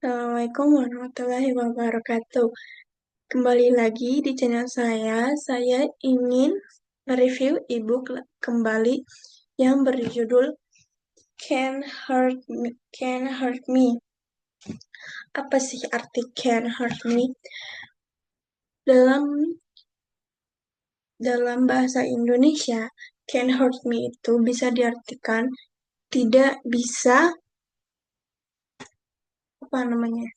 Assalamualaikum warahmatullahi wabarakatuh. Kembali lagi di channel saya. Saya ingin mereview ebook kembali yang berjudul Can Hurt Me. Apa sih arti Can Hurt Me? Dalam dalam bahasa Indonesia, Can Hurt Me itu bisa diartikan tidak bisa apa namanya?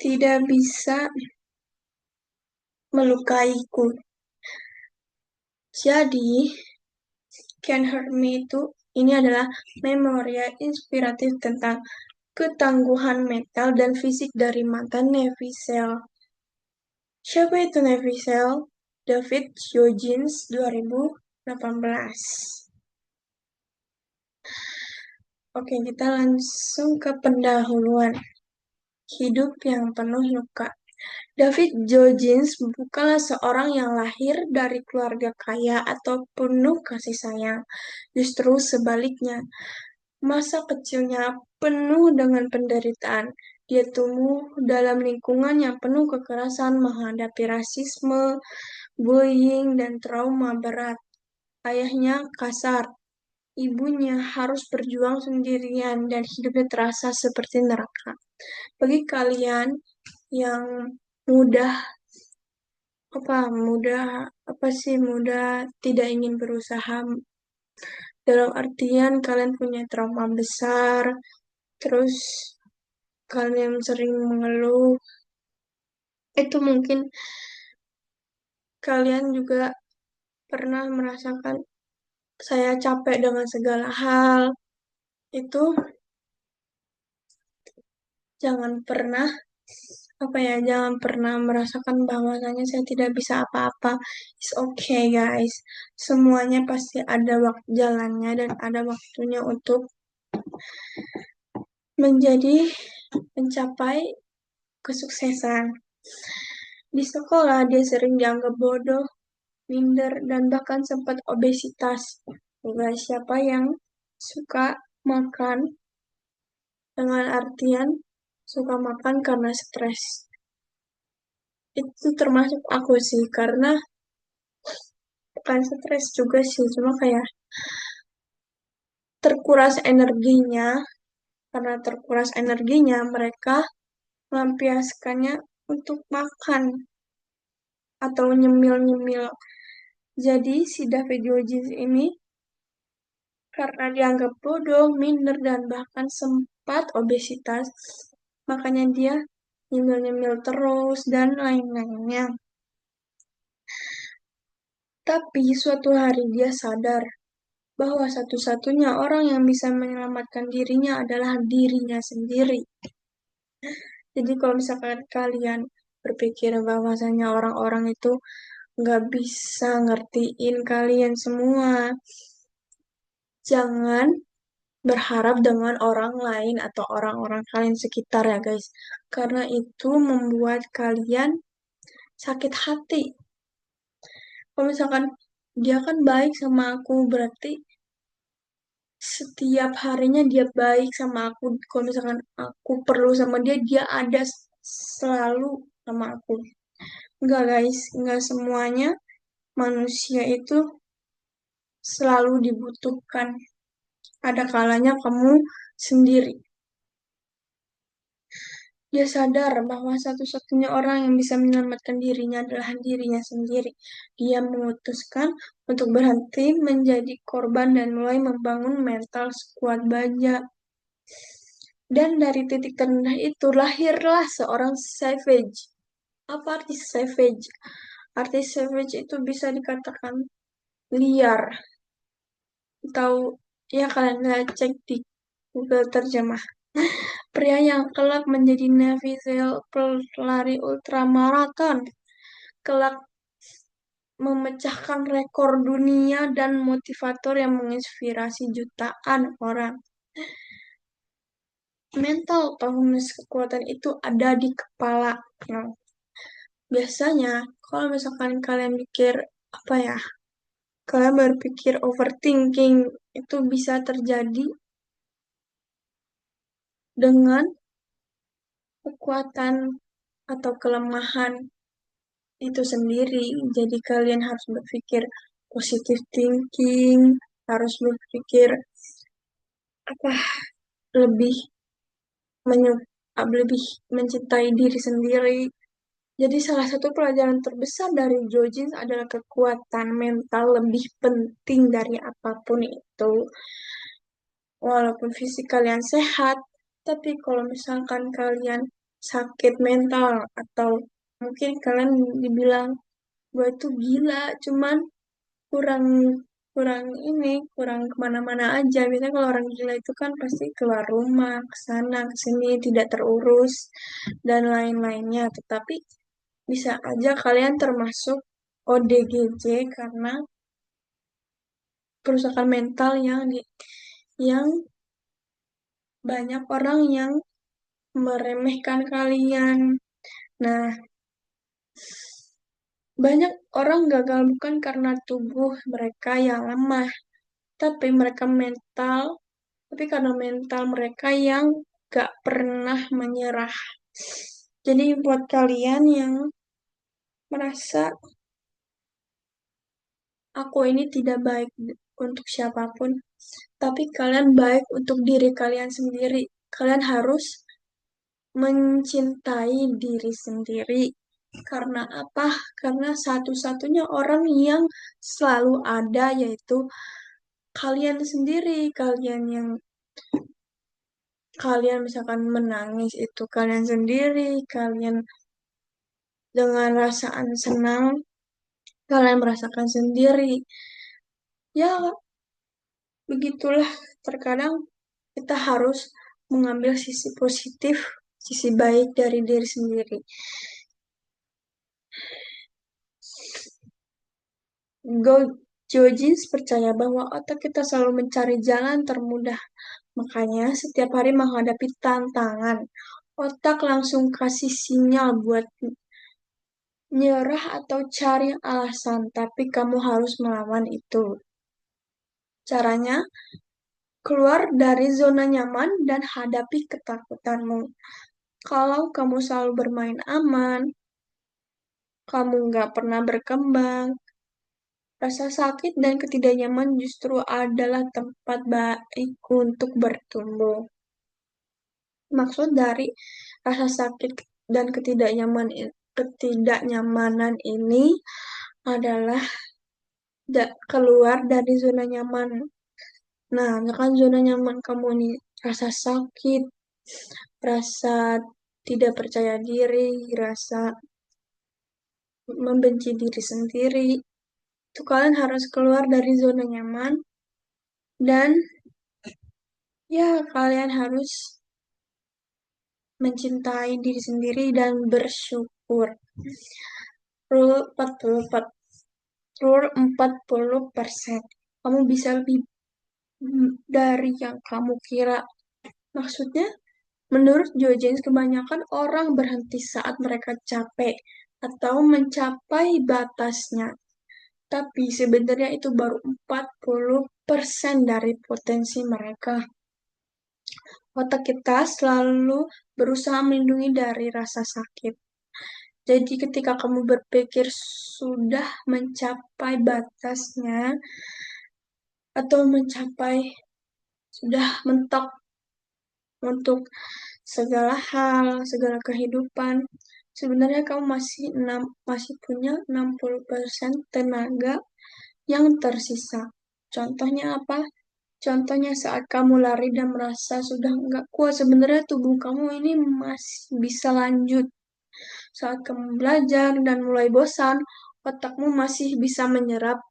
Tidak bisa melukaiku. Jadi, Can Hurt Me itu ini adalah memoria inspiratif tentang ketangguhan mental dan fisik dari mantan Navy SEAL. Siapa itu Navy SEAL? David Goggins 2018. Oke, kita langsung ke pendahuluan. Hidup yang penuh luka. David Goggins bukanlah seorang yang lahir dari keluarga kaya atau penuh kasih sayang. Justru sebaliknya, masa kecilnya penuh dengan penderitaan. Dia tumbuh dalam lingkungan yang penuh kekerasan, menghadapi rasisme, bullying, dan trauma berat. Ayahnya kasar, ibunya harus berjuang sendirian, dan hidupnya terasa seperti neraka. Bagi kalian yang mudah mudah mudah tidak ingin berusaha dalam artian kalian punya trauma besar, terus kalian sering mengeluh, itu mungkin kalian juga pernah merasakan saya capek dengan segala hal. Itu jangan pernah jangan pernah merasakan bahwasanya saya tidak bisa apa-apa. It's okay guys, semuanya pasti ada waktu jalannya dan ada waktunya untuk mencapai kesuksesan. Di sekolah dia sering dianggap bodoh, minder, dan bahkan sempat obesitas. Guys, siapa yang suka makan dengan artian suka makan karena stres? Itu termasuk aku sih, karena bukan stres juga sih, cuma kayak terkuras energinya. Karena terkuras energinya, mereka melampiaskannya untuk makan atau nyemil-nyemil. Jadi si David Goggins ini karena dianggap bodoh, minder, dan bahkan sempat obesitas, makanya dia nyemil-nyemil terus dan lain-lainnya. Tapi suatu hari dia sadar bahwa satu-satunya orang yang bisa menyelamatkan dirinya adalah dirinya sendiri. Jadi kalau misalkan kalian berpikir bahwasanya orang-orang itu nggak bisa ngertiin kalian semua, jangan berharap dengan orang lain atau orang-orang kalian sekitar ya guys. Karena itu membuat kalian sakit hati. Kalau misalkan dia kan baik sama aku, berarti setiap harinya dia baik sama aku. Kalau misalkan aku perlu sama dia, dia ada selalu sama aku. Enggak guys, enggak semuanya manusia itu selalu dibutuhkan. Ada kalanya kamu sendiri. Dia sadar bahwa satu-satunya orang yang bisa menyelamatkan dirinya adalah dirinya sendiri. Dia memutuskan untuk berhenti menjadi korban dan mulai membangun mental sekuat baja. Dan dari titik terendah itu lahirlah seorang savage. Apa arti savage? Arti savage itu bisa dikatakan liar. Atau ya kalian cek di Google terjemah. Pria yang kelak menjadi Navy SEAL pelari ultramaraton, kelak memecahkan rekor dunia dan motivator yang menginspirasi jutaan orang. Mental toughness kekuatan itu ada di kepala. Nah, biasanya kalau misalkan kalian mikir kalian berpikir overthinking itu bisa terjadi dengan kekuatan atau kelemahan itu sendiri. Jadi kalian harus berpikir positive thinking, harus berpikir apa lebih lebih mencintai diri sendiri. Jadi salah satu pelajaran terbesar dari Jojins adalah kekuatan mental lebih penting dari apapun itu. Walaupun fisik kalian sehat, tapi kalau misalkan kalian sakit mental atau mungkin kalian dibilang gue itu gila, cuman kurang kurang kurang kemana-mana aja. Biasanya kalau orang gila itu kan pasti keluar rumah, ke sana, ke sini, tidak terurus, dan lain-lainnya. Tetapi bisa aja kalian termasuk ODGJ karena kerusakan mental yang banyak orang yang meremehkan kalian. Nah, banyak orang gagal bukan karena tubuh mereka yang lemah, tapi tapi karena mental mereka yang gak pernah menyerah. Jadi buat kalian yang merasa aku ini tidak baik untuk siapapun, tapi kalian baik untuk diri kalian sendiri. Kalian harus mencintai diri sendiri. Karena apa? Karena satu-satunya orang yang selalu ada yaitu kalian sendiri. Kalian misalkan menangis itu kalian sendiri, kalian dengan rasaan senang, kalian merasakan sendiri. Ya, begitulah terkadang kita harus mengambil sisi positif, sisi baik dari diri sendiri. Jojins percaya bahwa otak kita selalu mencari jalan termudah. Makanya setiap hari menghadapi tantangan, otak langsung kasih sinyal buat nyerah atau cari alasan, tapi kamu harus melawan itu. Caranya, keluar dari zona nyaman dan hadapi ketakutanmu. Kalau kamu selalu bermain aman, kamu nggak pernah berkembang, rasa sakit dan ketidaknyaman justru adalah tempat baik untuk bertumbuh. Maksud dari rasa sakit dan ketidaknyamanan ini adalah keluar dari zona nyaman. Nah, misalkan zona nyaman kamu nih rasa sakit, rasa tidak percaya diri, rasa membenci diri sendiri, itu kalian harus keluar dari zona nyaman dan ya kalian harus mencintai diri sendiri dan bersyukur. Rule 44, Rule 40%. Kamu bisa lebih dari yang kamu kira. Maksudnya, menurut Jojens, kebanyakan orang berhenti saat mereka capek atau mencapai batasnya. Tapi sebenarnya itu baru 40% dari potensi mereka. Otak kita selalu berusaha melindungi dari rasa sakit. Jadi ketika kamu berpikir sudah mencapai batasnya atau sudah mentok untuk segala hal, segala kehidupan, sebenarnya kamu masih punya 60% tenaga yang tersisa. Contohnya apa? Contohnya saat kamu lari dan merasa sudah nggak kuat, sebenarnya tubuh kamu ini masih bisa lanjut. Saat kamu belajar dan mulai bosan, otakmu masih bisa menyerap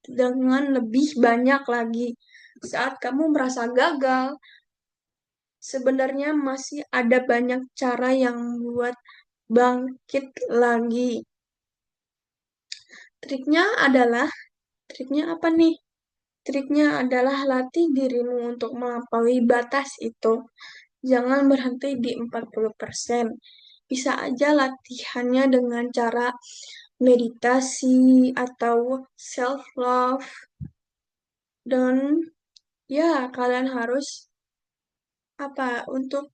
dengan lebih banyak lagi. Saat kamu merasa gagal, sebenarnya masih ada banyak cara yang buat bangkit lagi. Triknya adalah, triknya apa nih? Triknya adalah latih dirimu untuk melampaui batas itu. Jangan berhenti di 40%. Bisa aja latihannya dengan cara meditasi atau self-love. Dan ya, kalian harus untuk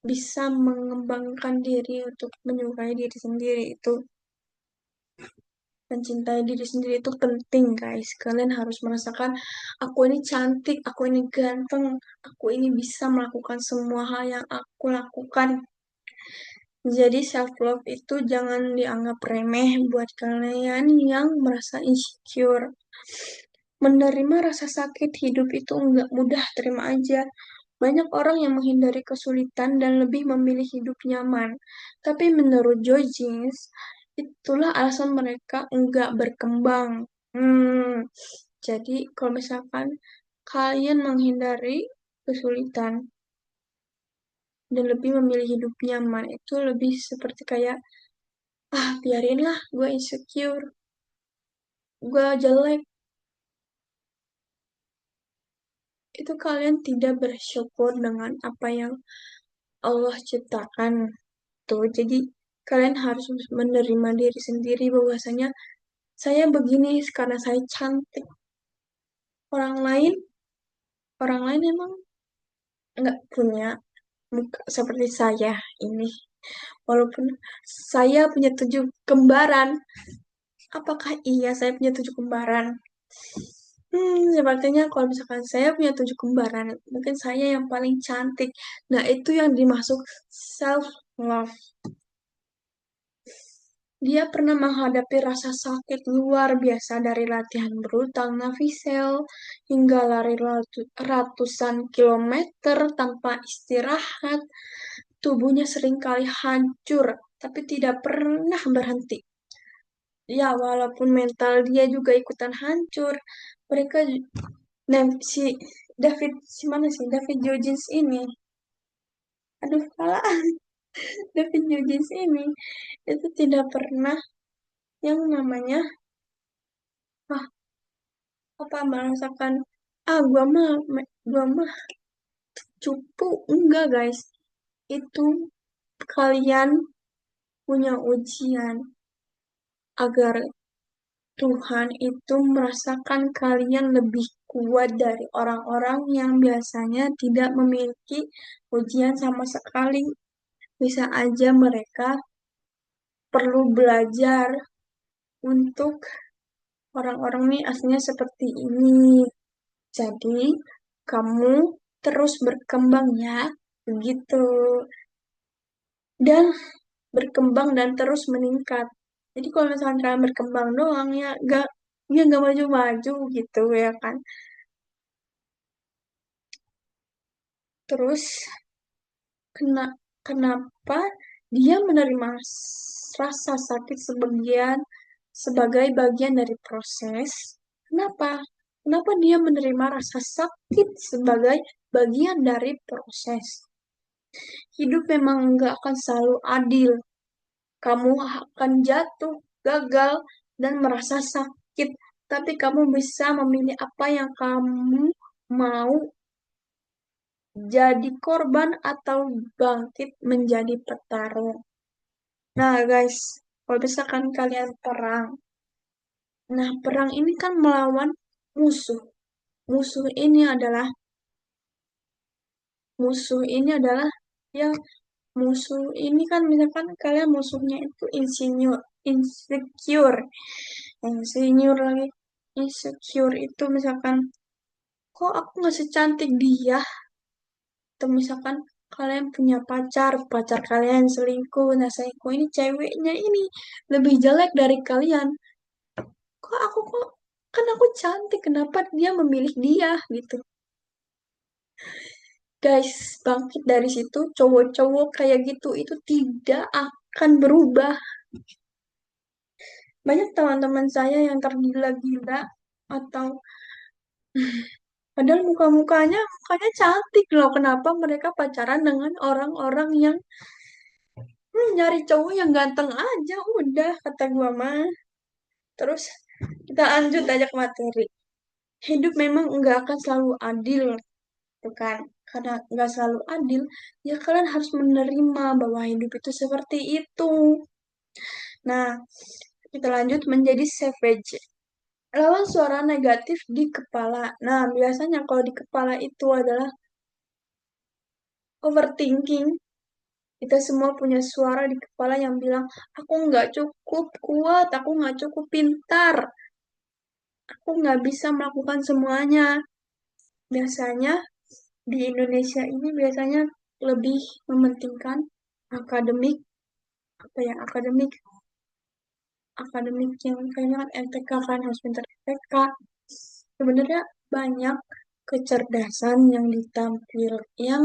bisa mengembangkan diri untuk menyukai diri sendiri itu mencintai diri sendiri itu penting guys. Kalian harus merasakan aku ini cantik, aku ini ganteng, aku ini bisa melakukan semua hal yang aku lakukan. Jadi self love itu jangan dianggap remeh buat kalian yang merasa insecure. Menerima rasa sakit hidup itu enggak mudah, terima aja. Banyak orang yang menghindari kesulitan dan lebih memilih hidup nyaman. Tapi menurut Joy Jeans, itulah alasan mereka enggak berkembang. Jadi kalau misalkan kalian menghindari kesulitan dan lebih memilih hidup nyaman, itu lebih seperti kayak, ah biarinlah gue insecure, gue jelek, itu kalian tidak bersyukur dengan apa yang Allah ciptakan tuh. Jadi kalian harus menerima diri sendiri bahwasanya saya begini karena saya cantik. Orang lain, orang lain emang nggak punya muka seperti saya ini. Walaupun saya punya 7 kembaran, apakah iya saya punya 7 kembaran? Sepertinya kalau misalkan saya punya 7 kembaran, mungkin saya yang paling cantik. Nah, itu yang dimaksud self love. Dia pernah menghadapi rasa sakit luar biasa dari latihan berhutang Nafisel hingga lari ratusan kilometer tanpa istirahat. Tubuhnya seringkali hancur, tapi tidak pernah berhenti. Ya, walaupun mental dia juga ikutan hancur. Mereka, nah, si David, si mana sih? David Jones ini. Aduh, salah. David Jones ini itu tidak pernah yang namanya apa merasakan gua mah cupu enggak guys, itu kalian punya ujian agar Tuhan itu merasakan kalian lebih kuat dari orang-orang yang biasanya tidak memiliki ujian sama sekali. Bisa aja mereka perlu belajar untuk orang-orang ini aslinya seperti ini. Jadi kamu terus berkembang ya, begitu. Dan berkembang dan terus meningkat. Jadi kalau misalkan kalian berkembang doang ya gak maju-maju gitu ya kan. Terus kena, kenapa dia menerima rasa sakit sebagai bagian dari proses? Kenapa? Kenapa dia menerima rasa sakit sebagai bagian dari proses? Hidup memang nggak akan selalu adil. Kamu akan jatuh, gagal, dan merasa sakit. Tapi kamu bisa memilih apa yang kamu mau, jadi korban atau bangkit menjadi petarung. Nah guys, kalau misalkan kalian perang, nah perang ini kan melawan musuh. Musuh ini adalah, musuh ini adalah, ya musuh ini kan misalkan kalian musuhnya itu insecure, insinyur lagi. Insecure itu misalkan, kok aku nggak secantik dia? Atau misalkan kalian punya pacar, pacar kalian selingkuh, nah selingkuh ini ceweknya ini lebih jelek dari kalian. Kok kan aku cantik, kenapa dia memilih dia gitu. Guys, bangkit dari situ, cowok-cowok kayak gitu itu tidak akan berubah. Banyak teman-teman saya yang tergila-gila atau padahal mukanya cantik loh. Kenapa mereka pacaran dengan orang-orang yang nyari cowok yang ganteng aja udah kata gua mah. Terus kita lanjut aja ke materi. Hidup memang nggak akan selalu adil, tuh kan? Karena nggak selalu adil, ya kalian harus menerima bahwa hidup itu seperti itu. Nah, kita lanjut menjadi savage. Lawan suara negatif di kepala. Nah, biasanya kalau di kepala itu adalah overthinking. Kita semua punya suara di kepala yang bilang, aku nggak cukup kuat, aku nggak cukup pintar, aku nggak bisa melakukan semuanya. Biasanya di Indonesia ini biasanya lebih mementingkan akademik, apa ya, akademik yang kayaknya kan MTK kan harus pintar MTK. Sebenarnya banyak kecerdasan yang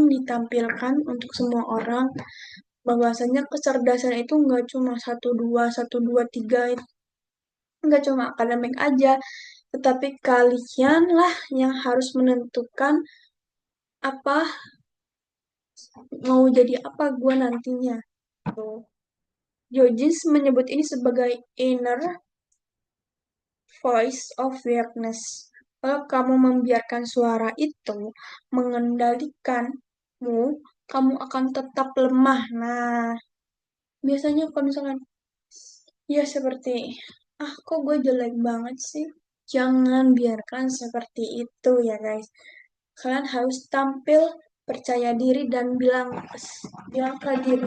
ditampilkan untuk semua orang, bahwasanya kecerdasan itu nggak cuma satu dua tiga, itu nggak cuma akademik aja, tetapi kalian lah yang harus menentukan apa mau jadi apa gue nantinya. Tuh. Georges menyebut ini sebagai inner voice of weirdness. Kalau kamu membiarkan suara itu mengendalikanmu, kamu akan tetap lemah. Nah, biasanya kalau misalkan, ya seperti, kok gue jelek banget sih? Jangan biarkan seperti itu ya guys. Kalian harus tampil percaya diri dan bilang ke diri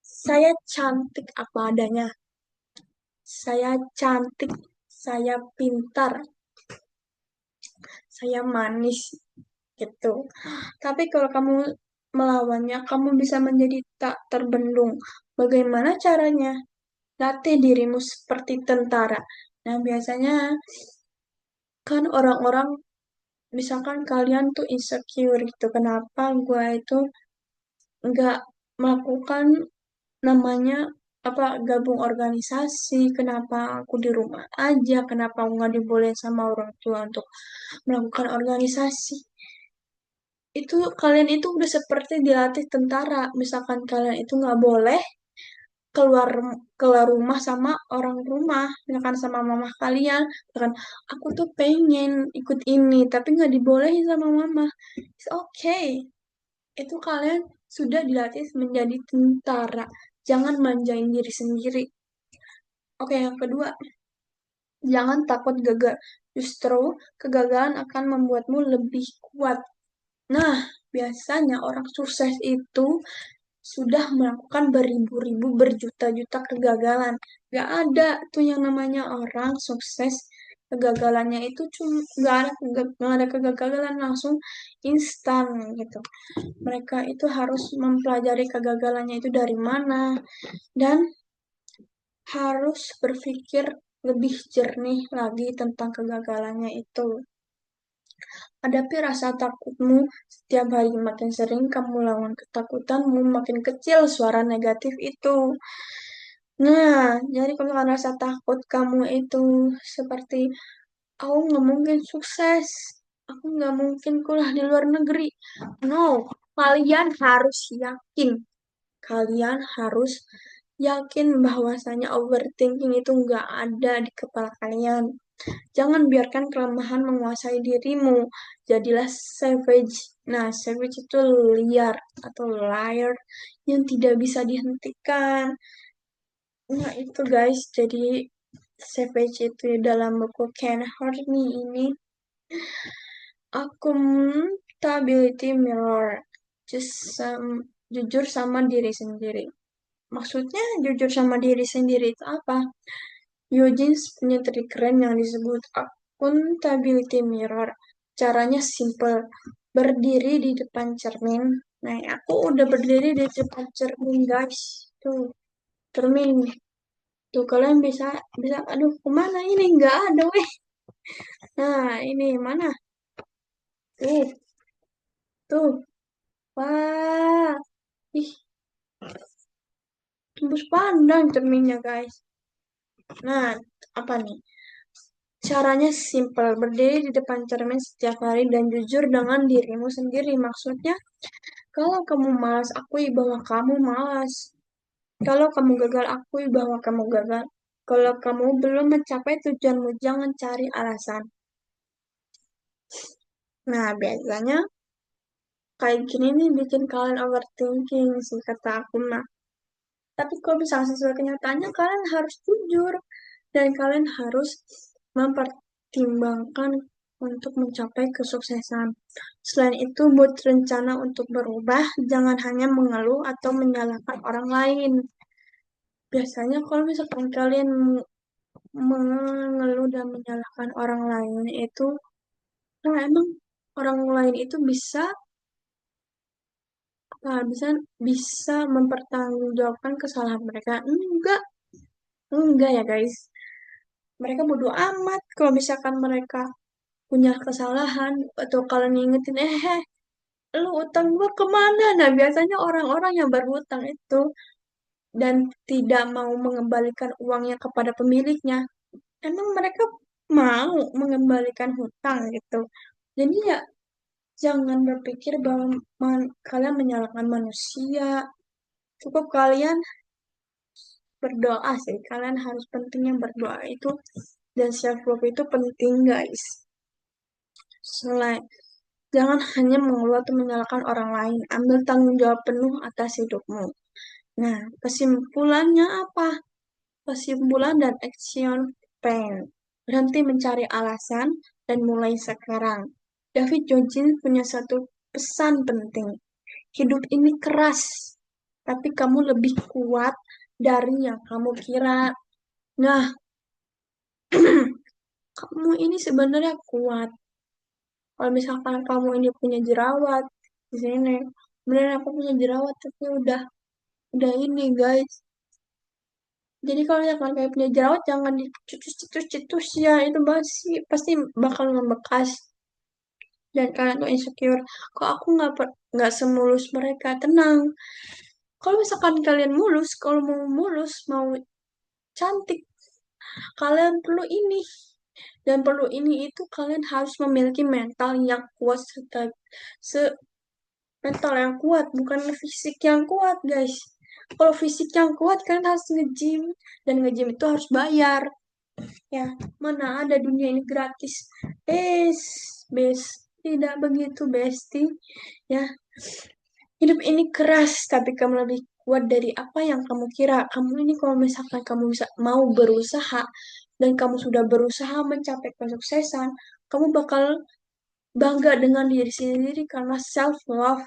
saya cantik apa adanya. Saya cantik, saya pintar, saya manis gitu. Tapi kalau kamu melawannya, kamu bisa menjadi tak terbendung. Bagaimana caranya? Latih dirimu seperti tentara. Nah, biasanya kan orang-orang, misalkan kalian tuh insecure gitu, kenapa gue itu nggak melakukan namanya apa gabung organisasi, kenapa aku di rumah aja, kenapa aku nggak dibolehin sama orang tua untuk melakukan organisasi. Itu kalian itu udah seperti dilatih tentara. Misalkan kalian itu nggak boleh keluar keluar rumah sama orang rumah, misalkan sama mama kalian, misalkan aku tuh pengen ikut ini tapi nggak dibolehin sama mama. It's okay. Itu kalian sudah dilatih menjadi tentara. Jangan manjain diri sendiri. Oke, yang kedua, jangan takut gagal. Justru kegagalan akan membuatmu lebih kuat. Nah, biasanya orang sukses itu sudah melakukan beribu-ribu, berjuta-juta kegagalan. Gak ada tuh yang namanya orang sukses, kegagalannya itu cuma gak ada kegagalan langsung instan gitu. Mereka itu harus mempelajari kegagalannya itu dari mana dan harus berpikir lebih jernih lagi tentang kegagalannya itu. Hadapi rasa takutmu setiap hari, makin sering kamu lawan ketakutanmu, makin kecil suara negatif itu. Nah, jadi kalau misalkan rasa takut kamu itu seperti, aku nggak mungkin sukses, aku nggak mungkin kuliah di luar negeri. No, kalian harus yakin. Kalian harus yakin bahwasanya overthinking itu nggak ada di kepala kalian. Jangan biarkan kelemahan menguasai dirimu. Jadilah savage. Nah, savage itu liar atau liar yang tidak bisa dihentikan. Nah, itu guys. Jadi, savage itu dalam buku Ken Horney ini. Accountability mirror. Jujur sama diri sendiri. Maksudnya jujur sama diri sendiri itu apa? Eugene punya trik keren yang disebut accountability mirror. Caranya simple. Berdiri di depan cermin. Nah, aku udah berdiri di depan cermin, guys. Tuh, cermin. Tuh, kalian bisa, aduh, kemana ini? Nggak ada, weh. Nah, ini mana? Tuh, tuh. Wah, ih, tembus pandang cerminnya, guys. Nah, apa nih? Caranya simpel, berdiri di depan cermin setiap hari dan jujur dengan dirimu sendiri. Maksudnya, kalau kamu malas, akui bahwa kamu malas. Kalau kamu gagal, akui bahwa kamu gagal. Kalau kamu belum mencapai tujuanmu, jangan cari alasan. Nah, biasanya kayak gini nih bikin kalian overthinking sih kata aku mah. Tapi kalau misalnya sesuai kenyataannya, kalian harus jujur. Dan kalian harus mempertimbangkan untuk mencapai kesuksesan. Selain itu, buat rencana untuk berubah, jangan hanya mengeluh atau menyalahkan orang lain. Biasanya kalau misalkan kalian mengeluh dan menyalahkan orang lain itu, nah emang orang lain itu bisa bisa mempertanggungjawabkan kesalahan mereka. Enggak ya guys. Mereka bodoh amat kalau misalkan mereka punya kesalahan atau kalian ngingetin, lu utang gua kemana? Nah, biasanya orang-orang yang berhutang itu dan tidak mau mengembalikan uangnya kepada pemiliknya, emang mereka mau mengembalikan hutang gitu. Jadi ya jangan berpikir bahwa kalian menyalahkan manusia. Cukup kalian berdoa sih. Kalian harus pentingnya berdoa itu dan self love itu penting guys. Selain jangan hanya mengeluh atau menyalahkan orang lain, ambil tanggung jawab penuh atas hidupmu. Nah, kesimpulannya apa? Kesimpulan dan action plan. Berhenti mencari alasan dan mulai sekarang. David Jones punya satu pesan penting. Hidup ini keras, tapi kamu lebih kuat dari yang kamu kira. Nah, kamu ini sebenarnya kuat. Kalau misalkan kamu ini punya jerawat di sini, beneran aku punya jerawat tapi udah ini guys. Jadi kalau misalkan kayak punya jerawat jangan dicetus-cetus ya, itu pasti bakal membekas dan kalian tuh insecure. Kok aku nggak semulus mereka, tenang. Kalau misalkan kalian mulus, kalau mau mulus, mau cantik, kalian perlu ini. Dan perlu ini itu kalian harus memiliki mental yang kuat se mental yang kuat, bukan fisik yang kuat, guys. Kalau fisik yang kuat kan harus nge-gym dan nge-gym itu harus bayar. Ya, mana ada dunia ini gratis. Best, tidak begitu, bestie. Ya, hidup ini keras, tapi kamu lebih kuat dari apa yang kamu kira. Kamu ini kalau misalkan kamu mau berusaha dan kamu sudah berusaha mencapai kesuksesan, kamu bakal bangga dengan diri sendiri karena self love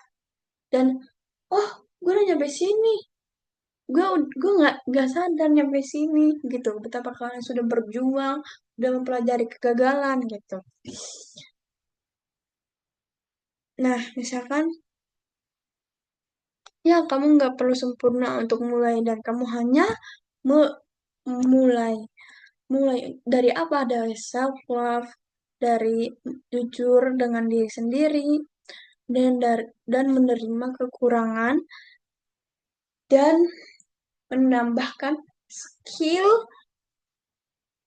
dan oh gue udah nyampe sini, gue nggak sadar nyampe sini gitu, betapa kalian sudah berjuang, udah mempelajari kegagalan gitu. Nah misalkan ya kamu nggak perlu sempurna untuk mulai dan kamu hanya mulai mulai dari apa, dari self love, dari jujur dengan diri sendiri dan menerima kekurangan dan menambahkan skill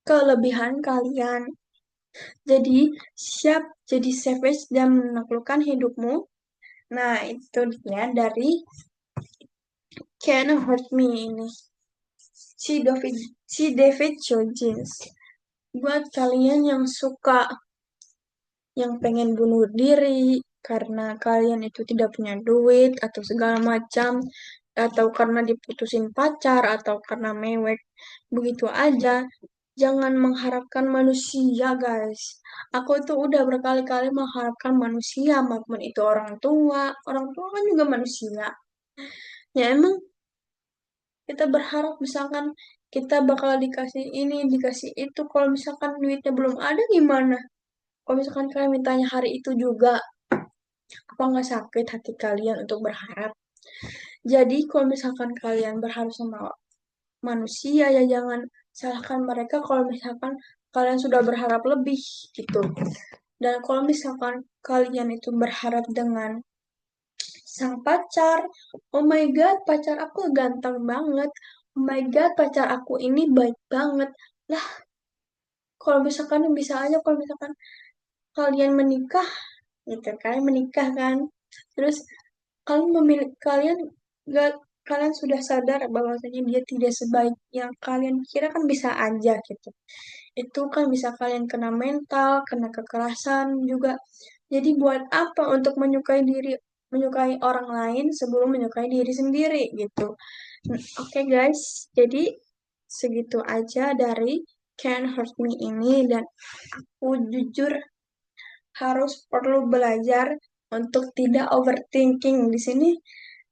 kelebihan kalian. Jadi siap jadi savage dan menaklukkan hidupmu. Nah, itu dia dari Can Hurt Me ini. Si David, si David Jones. Buat kalian yang suka, yang pengen bunuh diri karena kalian itu tidak punya duit atau segala macam, atau karena diputusin pacar atau karena mewek begitu aja, jangan mengharapkan manusia guys. Aku tuh udah berkali-kali mengharapkan manusia, maupun itu orang tua kan juga manusia. Ya emang kita berharap misalkan kita bakal dikasih ini dikasih itu, kalau misalkan duitnya belum ada gimana? Kalau misalkan kalian mintanya hari itu juga, apa nggak sakit hati kalian untuk berharap? Jadi kalau misalkan kalian berharap sama manusia ya jangan salahkan mereka kalau misalkan kalian sudah berharap lebih gitu. Dan kalau misalkan kalian itu berharap dengan sang pacar, oh my god pacar aku ganteng banget, oh my god pacar aku ini baik banget. Lah, kalau misalkan bisa aja kalau misalkan kalian menikah gitu kan, menikah kan. Terus kalian gak kalian sudah sadar bahwasanya dia tidak sebaik yang kalian kira, kan bisa aja gitu. Itu kan bisa kalian kena mental, kena kekerasan juga. Jadi buat apa untuk menyukai orang lain sebelum menyukai diri sendiri gitu. Oke guys, jadi segitu aja dari Can Hurt Me ini, dan aku jujur harus perlu belajar untuk tidak overthinking. Di sini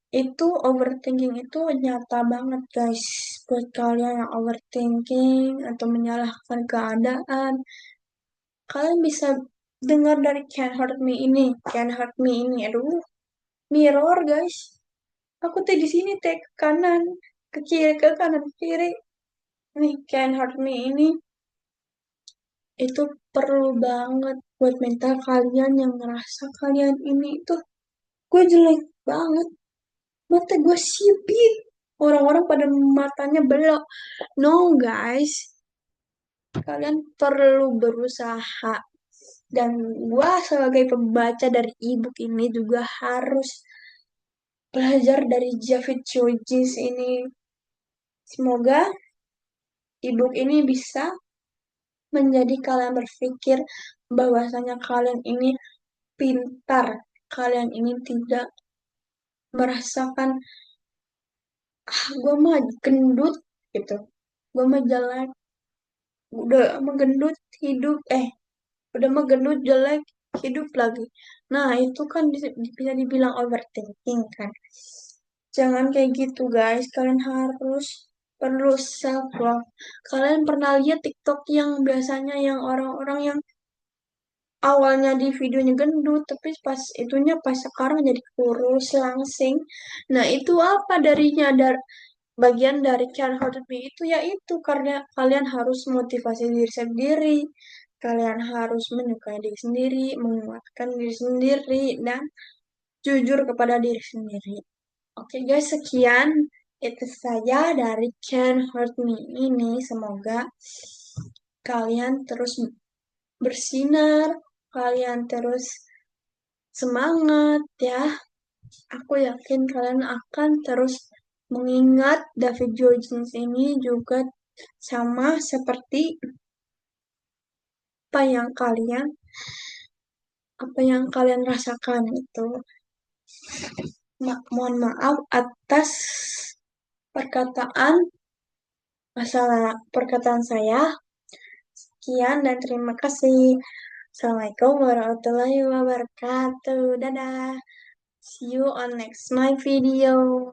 itu overthinking itu nyata banget guys. Buat kalian yang overthinking atau menyalahkan keadaan, kalian bisa dengar dari Can't Hurt Me ini, Can't Hurt Me ini. Aduh, mirror guys. Aku tuh di sini teh ke kanan, ke kiri, ke kanan, ke kiri. Nih, Can't Hurt Me ini itu perlu banget buat mental kalian yang ngerasa kalian ini tuh gue jelek banget, mata gue sipit, orang-orang pada matanya belok. No guys, kalian perlu berusaha. Dan gue sebagai pembaca dari ebook ini juga harus belajar dari Javid Choices ini. Semoga ebook ini bisa menjadi kalian berpikir bahwasanya kalian ini pintar, kalian ini tidak merasakan gue mah gendut gitu, gue mah jelek, udah mah gendut hidup udah mah gendut jelek hidup lagi. Nah itu kan bisa dibilang overthinking kan. Jangan kayak gitu guys, kalian harus perlu self love. Kalian pernah lihat TikTok yang biasanya yang orang-orang yang awalnya di videonya gendut, tapi pas sekarang jadi kurus, langsing. Nah, itu apa darinya? Bagian dari cara how to be itu yaitu karena kalian harus motivasi diri sendiri, kalian harus menyukai diri sendiri, menguatkan diri sendiri, dan jujur kepada diri sendiri. Oke guys, sekian itu saja dari Can Hurt Me ini. Semoga kalian terus bersinar, kalian terus semangat ya. Aku yakin kalian akan terus mengingat David Georgens ini juga sama seperti apa yang kalian apa yang kalian rasakan itu. Mohon maaf atas perkataan masalah perkataan saya. Sekian dan terima kasih. Assalamualaikum warahmatullahi wabarakatuh. Dadah. See you on next my video.